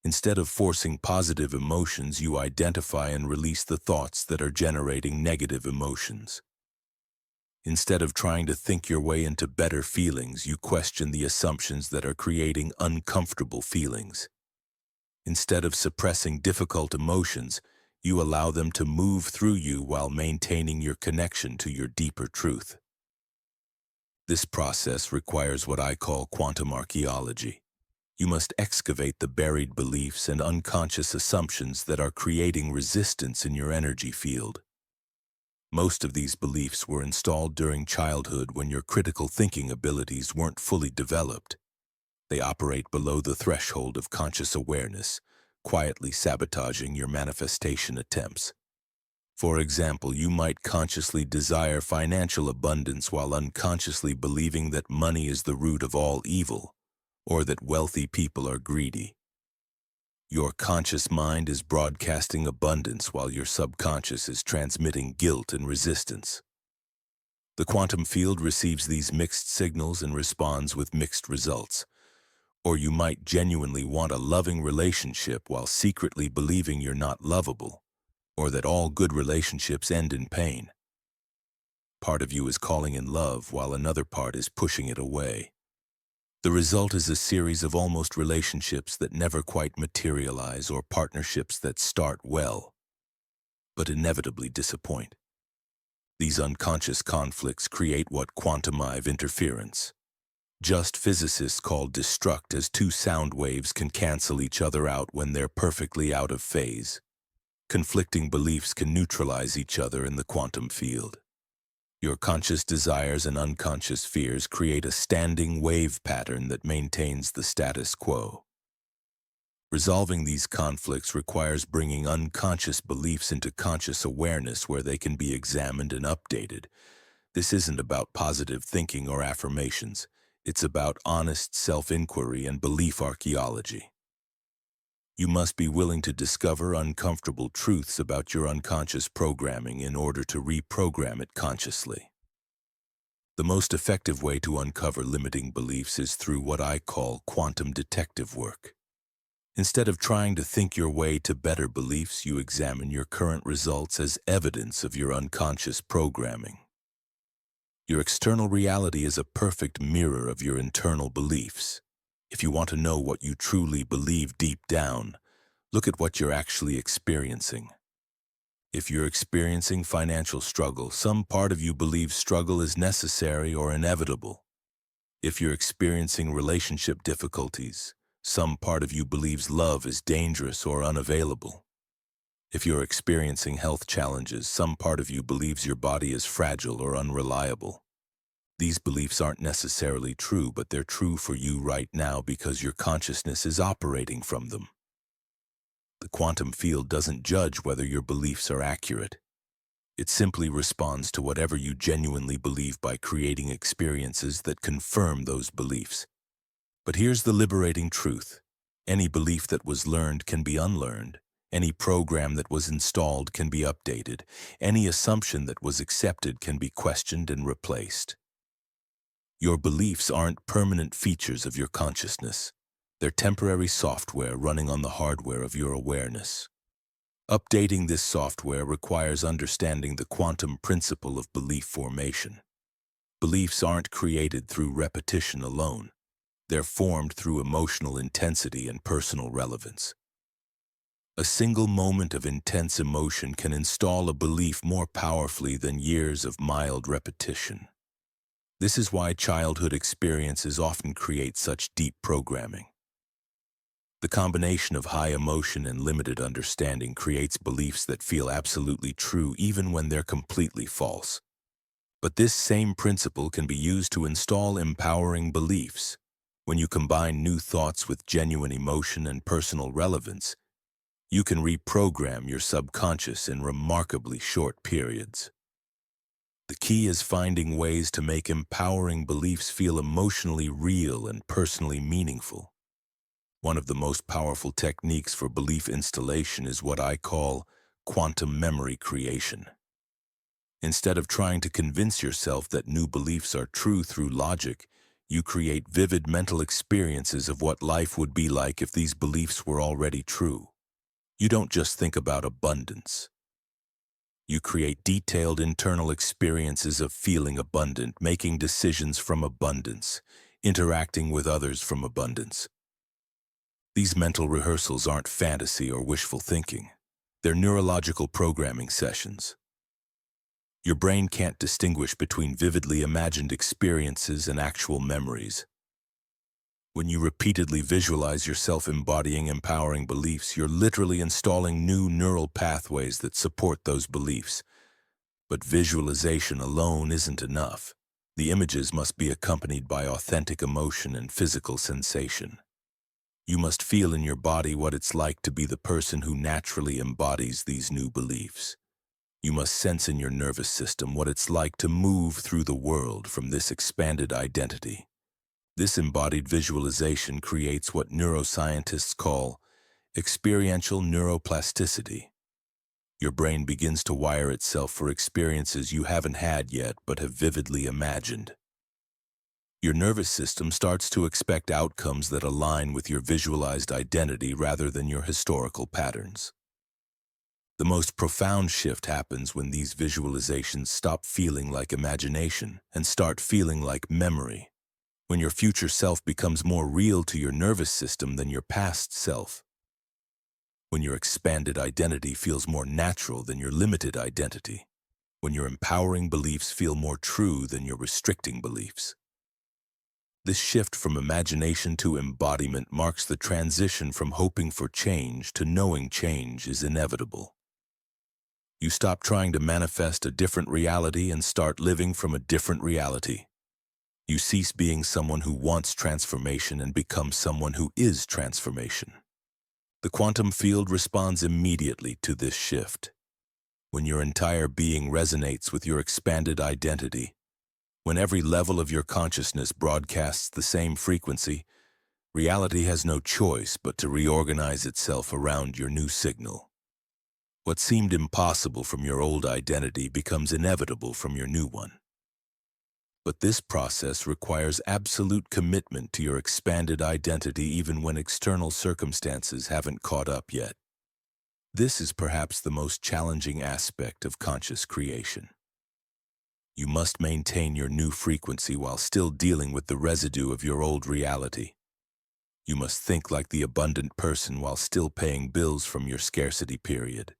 Instead of forcing positive emotions, you identify and release the thoughts that are generating negative emotions. Instead of trying to think your way into better feelings, you question the assumptions that are creating uncomfortable feelings. Instead of suppressing difficult emotions, you allow them to move through you while maintaining your connection to your deeper truth. This process requires what I call quantum archaeology. You must excavate the buried beliefs and unconscious assumptions that are creating resistance in your energy field. Most of these beliefs were installed during childhood when your critical thinking abilities weren't fully developed. They operate below the threshold of conscious awareness, quietly sabotaging your manifestation attempts. For example, you might consciously desire financial abundance while unconsciously believing that money is the root of all evil, or that wealthy people are greedy. Your conscious mind is broadcasting abundance while your subconscious is transmitting guilt and resistance. The quantum field receives these mixed signals and responds with mixed results. Or you might genuinely want a loving relationship while secretly believing you're not lovable, or that all good relationships end in pain. Part of you is calling in love while another part is pushing it away. The result is a series of almost relationships that never quite materialize, or partnerships that start well, but inevitably disappoint. These unconscious conflicts create what quantum interference. Just physicists call destruct, as two sound waves can cancel each other out when they're perfectly out of phase. Conflicting beliefs can neutralize each other in the quantum field. Your conscious desires and unconscious fears create a standing wave pattern that maintains the status quo. Resolving these conflicts requires bringing unconscious beliefs into conscious awareness where they can be examined and updated. This isn't about positive thinking or affirmations. It's about honest self-inquiry and belief archaeology. You must be willing to discover uncomfortable truths about your unconscious programming in order to reprogram it consciously. The most effective way to uncover limiting beliefs is through what I call quantum detective work. Instead of trying to think your way to better beliefs, you examine your current results as evidence of your unconscious programming. Your external reality is a perfect mirror of your internal beliefs. If you want to know what you truly believe deep down, look at what you're actually experiencing. If you're experiencing financial struggle, some part of you believes struggle is necessary or inevitable. If you're experiencing relationship difficulties, some part of you believes love is dangerous or unavailable. If you're experiencing health challenges, some part of you believes your body is fragile or unreliable. These beliefs aren't necessarily true, but they're true for you right now because your consciousness is operating from them. The quantum field doesn't judge whether your beliefs are accurate. It simply responds to whatever you genuinely believe by creating experiences that confirm those beliefs. But here's the liberating truth. Any belief that was learned can be unlearned. Any program that was installed can be updated. Any assumption that was accepted can be questioned and replaced. Your beliefs aren't permanent features of your consciousness. They're temporary software running on the hardware of your awareness. Updating this software requires understanding the quantum principle of belief formation. Beliefs aren't created through repetition alone. They're formed through emotional intensity and personal relevance. A single moment of intense emotion can install a belief more powerfully than years of mild repetition. This is why childhood experiences often create such deep programming. The combination of high emotion and limited understanding creates beliefs that feel absolutely true even when they're completely false. But this same principle can be used to install empowering beliefs. When you combine new thoughts with genuine emotion and personal relevance, you can reprogram your subconscious in remarkably short periods. The key is finding ways to make empowering beliefs feel emotionally real and personally meaningful. One of the most powerful techniques for belief installation is what I call quantum memory creation. Instead of trying to convince yourself that new beliefs are true through logic, you create vivid mental experiences of what life would be like if these beliefs were already true. You don't just think about abundance. You create detailed internal experiences of feeling abundant, making decisions from abundance, interacting with others from abundance. These mental rehearsals aren't fantasy or wishful thinking. They're neurological programming sessions. Your brain can't distinguish between vividly imagined experiences and actual memories. When you repeatedly visualize yourself embodying empowering beliefs, you're literally installing new neural pathways that support those beliefs. But visualization alone isn't enough. The images must be accompanied by authentic emotion and physical sensation. You must feel in your body what it's like to be the person who naturally embodies these new beliefs. You must sense in your nervous system what it's like to move through the world from this expanded identity. This embodied visualization creates what neuroscientists call experiential neuroplasticity. Your brain begins to wire itself for experiences you haven't had yet but have vividly imagined. Your nervous system starts to expect outcomes that align with your visualized identity rather than your historical patterns. The most profound shift happens when these visualizations stop feeling like imagination and start feeling like memory. When your future self becomes more real to your nervous system than your past self. When your expanded identity feels more natural than your limited identity. When your empowering beliefs feel more true than your restricting beliefs. This shift from imagination to embodiment marks the transition from hoping for change to knowing change is inevitable. You stop trying to manifest a different reality and start living from a different reality. You cease being someone who wants transformation and become someone who is transformation. The quantum field responds immediately to this shift. When your entire being resonates with your expanded identity, when every level of your consciousness broadcasts the same frequency, reality has no choice but to reorganize itself around your new signal. What seemed impossible from your old identity becomes inevitable from your new one. But this process requires absolute commitment to your expanded identity even when external circumstances haven't caught up yet. This is perhaps the most challenging aspect of conscious creation. You must maintain your new frequency while still dealing with the residue of your old reality. You must think like the abundant person while still paying bills from your scarcity period.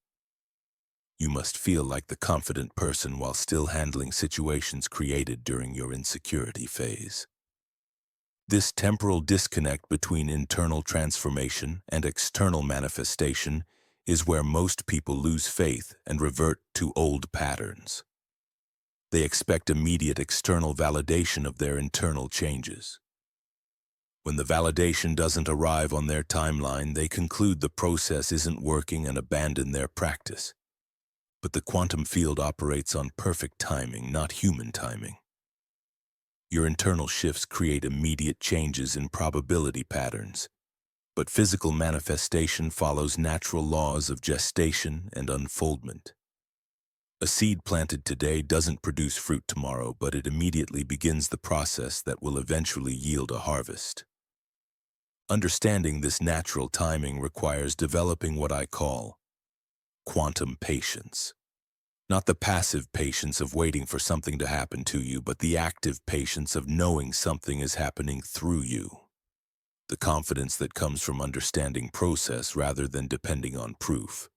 You must feel like the confident person while still handling situations created during your insecurity phase. This temporal disconnect between internal transformation and external manifestation is where most people lose faith and revert to old patterns. They expect immediate external validation of their internal changes. When the validation doesn't arrive on their timeline, they conclude the process isn't working and abandon their practice. But the quantum field operates on perfect timing, not human timing. Your internal shifts create immediate changes in probability patterns, but physical manifestation follows natural laws of gestation and unfoldment. A seed planted today doesn't produce fruit tomorrow, but it immediately begins the process that will eventually yield a harvest. Understanding this natural timing requires developing what I call quantum patience. Not the passive patience of waiting for something to happen to you, but the active patience of knowing something is happening through you. The confidence that comes from understanding process rather than depending on proof.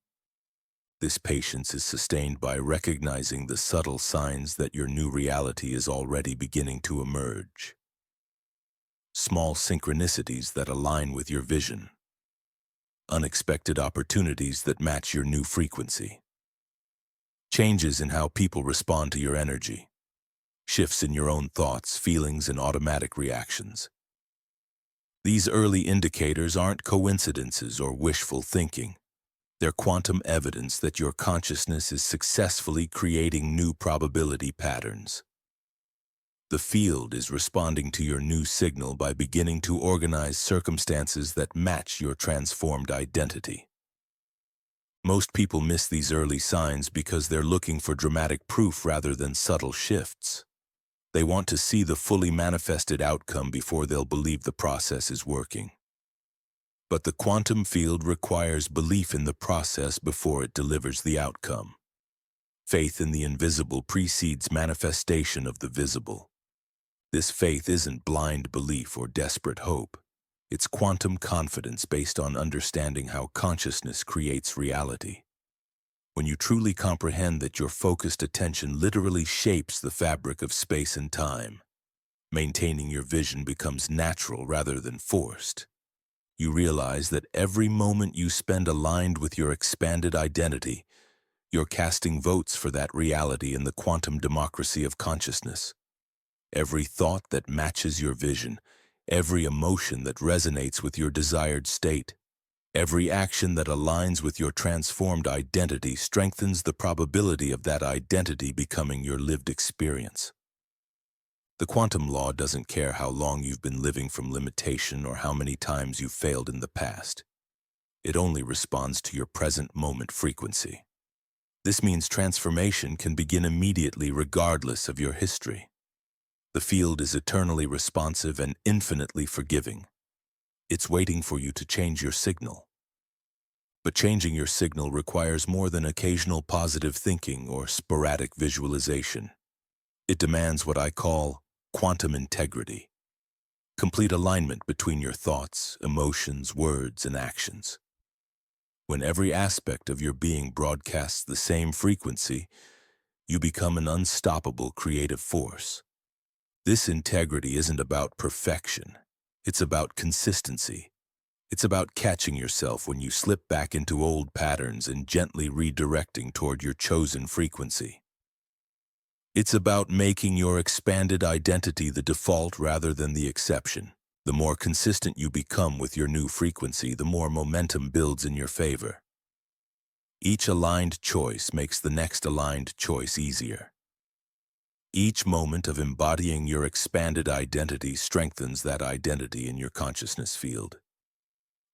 This patience is sustained by recognizing the subtle signs that your new reality is already beginning to emerge. Small synchronicities that align with your vision. Unexpected opportunities that match your new frequency. Changes in how people respond to your energy. Shifts in your own thoughts, feelings, and automatic reactions. These early indicators aren't coincidences or wishful thinking. They're quantum evidence that your consciousness is successfully creating new probability patterns. The field is responding to your new signal by beginning to organize circumstances that match your transformed identity. Most people miss these early signs because they're looking for dramatic proof rather than subtle shifts. They want to see the fully manifested outcome before they'll believe the process is working. But the quantum field requires belief in the process before it delivers the outcome. Faith in the invisible precedes manifestation of the visible. This faith isn't blind belief or desperate hope. It's quantum confidence based on understanding how consciousness creates reality. When you truly comprehend that your focused attention literally shapes the fabric of space and time, maintaining your vision becomes natural rather than forced. You realize that every moment you spend aligned with your expanded identity, you're casting votes for that reality in the quantum democracy of consciousness. Every thought that matches your vision, every emotion that resonates with your desired state, every action that aligns with your transformed identity strengthens the probability of that identity becoming your lived experience. The quantum law doesn't care how long you've been living from limitation or how many times you've failed in the past. It only responds to your present moment frequency. This means transformation can begin immediately regardless of your history. The field is eternally responsive and infinitely forgiving. It's waiting for you to change your signal. But changing your signal requires more than occasional positive thinking or sporadic visualization. It demands what I call quantum integrity. Complete alignment between your thoughts, emotions, words, and actions. When every aspect of your being broadcasts the same frequency, you become an unstoppable creative force. This integrity isn't about perfection. It's about consistency. It's about catching yourself when you slip back into old patterns and gently redirecting toward your chosen frequency. It's about making your expanded identity the default rather than the exception. The more consistent you become with your new frequency, the more momentum builds in your favor. Each aligned choice makes the next aligned choice easier. Each moment of embodying your expanded identity strengthens that identity in your consciousness field.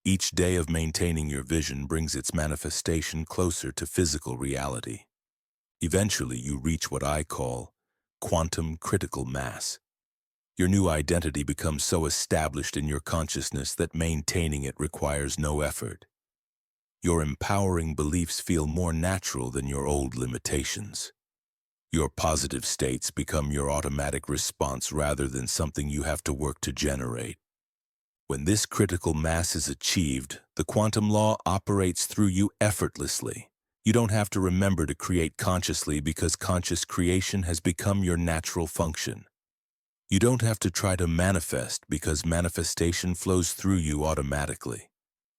Each day of maintaining your vision brings its manifestation closer to physical reality. Eventually, you reach what I call quantum critical mass. Your new identity becomes so established in your consciousness that maintaining it requires no effort. Your empowering beliefs feel more natural than your old limitations. Your positive states become your automatic response rather than something you have to work to generate. When this critical mass is achieved, the quantum law operates through you effortlessly. You don't have to remember to create consciously because conscious creation has become your natural function. You don't have to try to manifest because manifestation flows through you automatically.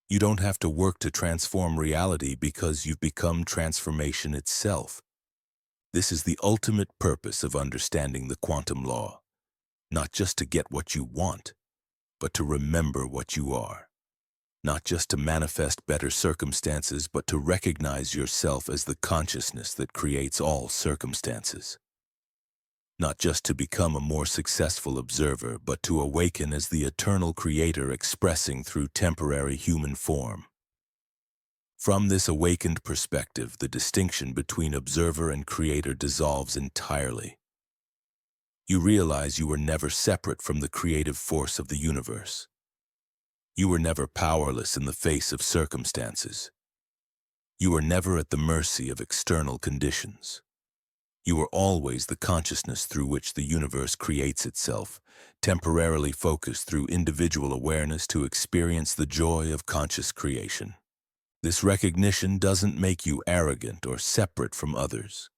You don't have to work to transform reality because you've become transformation itself. This is the ultimate purpose of understanding the quantum law, not just to get what you want, but to remember what you are. Not just to manifest better circumstances, but to recognize yourself as the consciousness that creates all circumstances. Not just to become a more successful observer, but to awaken as the eternal creator expressing through temporary human form. From this awakened perspective, the distinction between observer and creator dissolves entirely. You realize you were never separate from the creative force of the universe. You were never powerless in the face of circumstances. You were never at the mercy of external conditions. You are always the consciousness through which the universe creates itself, temporarily focused through individual awareness to experience the joy of conscious creation. This recognition doesn't make you arrogant or separate from others.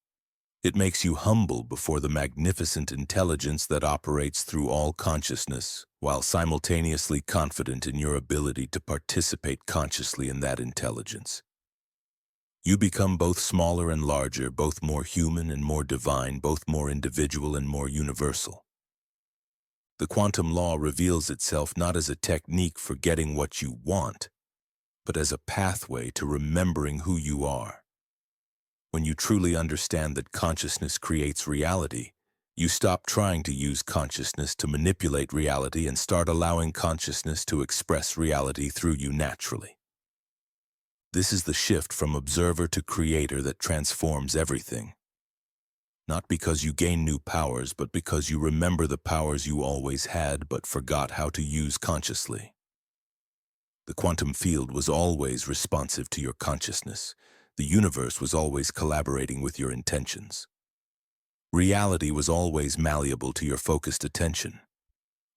It makes you humble before the magnificent intelligence that operates through all consciousness, while simultaneously confident in your ability to participate consciously in that intelligence. You become both smaller and larger, both more human and more divine, both more individual and more universal. The quantum law reveals itself not as a technique for getting what you want, but as a pathway to remembering who you are. When you truly understand that consciousness creates reality, you stop trying to use consciousness to manipulate reality and start allowing consciousness to express reality through you naturally. This is the shift from observer to creator that transforms everything. Not because you gain new powers, but because you remember the powers you always had but forgot how to use consciously. The quantum field was always responsive to your consciousness. The universe was always collaborating with your intentions. Reality was always malleable to your focused attention.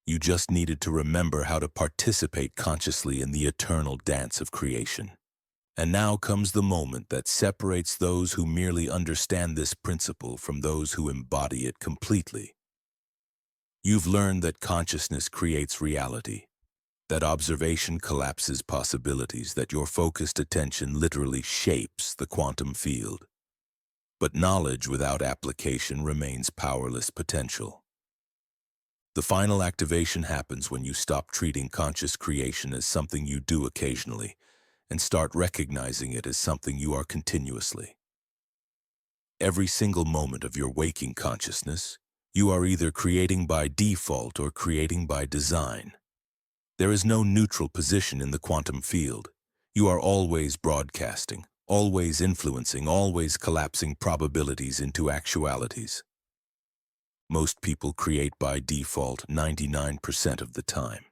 You just needed to remember how to participate consciously in the eternal dance of creation. And now comes the moment that separates those who merely understand this principle from those who embody it completely. You've learned that consciousness creates reality, that observation collapses possibilities, that your focused attention literally shapes the quantum field. But knowledge without application remains powerless potential. The final activation happens when you stop treating conscious creation as something you do occasionally and start recognizing it as something you are continuously. Every single moment of your waking consciousness, you are either creating by default or creating by design. There is no neutral position in the quantum field. You are always broadcasting, always influencing, always collapsing probabilities into actualities. Most people create by default 99% of the time.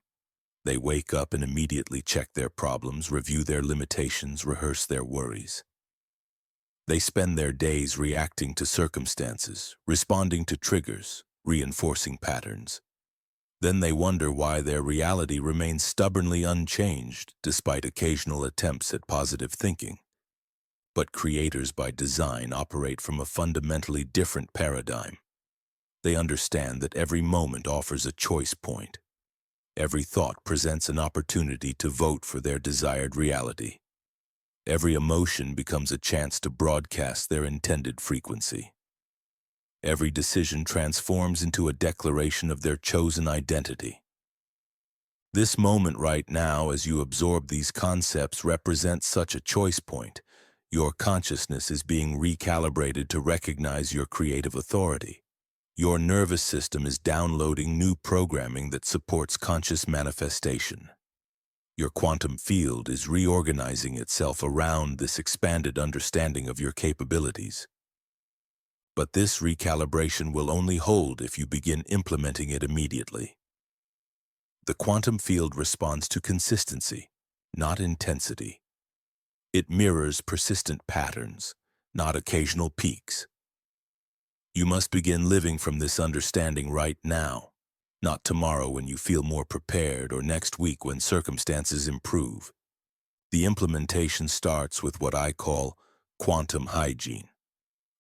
They wake up and immediately check their problems, review their limitations, rehearse their worries. They spend their days reacting to circumstances, responding to triggers, reinforcing patterns. Then they wonder why their reality remains stubbornly unchanged despite occasional attempts at positive thinking. But creators by design operate from a fundamentally different paradigm. They understand that every moment offers a choice point. Every thought presents an opportunity to vote for their desired reality. Every emotion becomes a chance to broadcast their intended frequency. Every decision transforms into a declaration of their chosen identity. This moment right now, as you absorb these concepts, represents such a choice point. Your consciousness is being recalibrated to recognize your creative authority. Your nervous system is downloading new programming that supports conscious manifestation. Your quantum field is reorganizing itself around this expanded understanding of your capabilities. But this recalibration will only hold if you begin implementing it immediately. The quantum field responds to consistency, not intensity. It mirrors persistent patterns, not occasional peaks. You must begin living from this understanding right now, not tomorrow when you feel more prepared or next week when circumstances improve. The implementation starts with what I call quantum hygiene.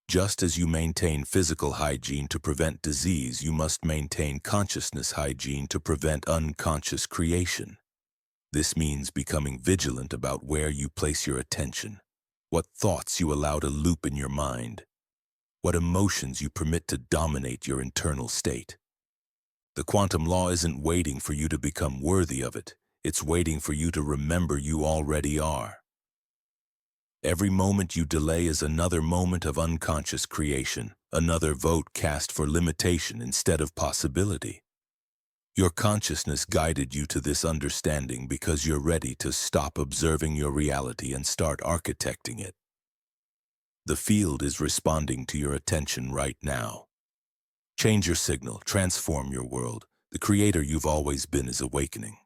Just as you maintain physical hygiene to prevent disease, you must maintain consciousness hygiene to prevent unconscious creation. This means becoming vigilant about where you place your attention, what thoughts you allow to loop in your mind, what emotions you permit to dominate your internal state. The quantum law isn't waiting for you to become worthy of it. It's waiting for you to remember you already are. Every moment you delay is another moment of unconscious creation, another vote cast for limitation instead of possibility. Your consciousness guided you to this understanding because you're ready to stop observing your reality and start architecting it. The field is responding to your attention right now. Change your signal, transform your world. The creator you've always been is awakening.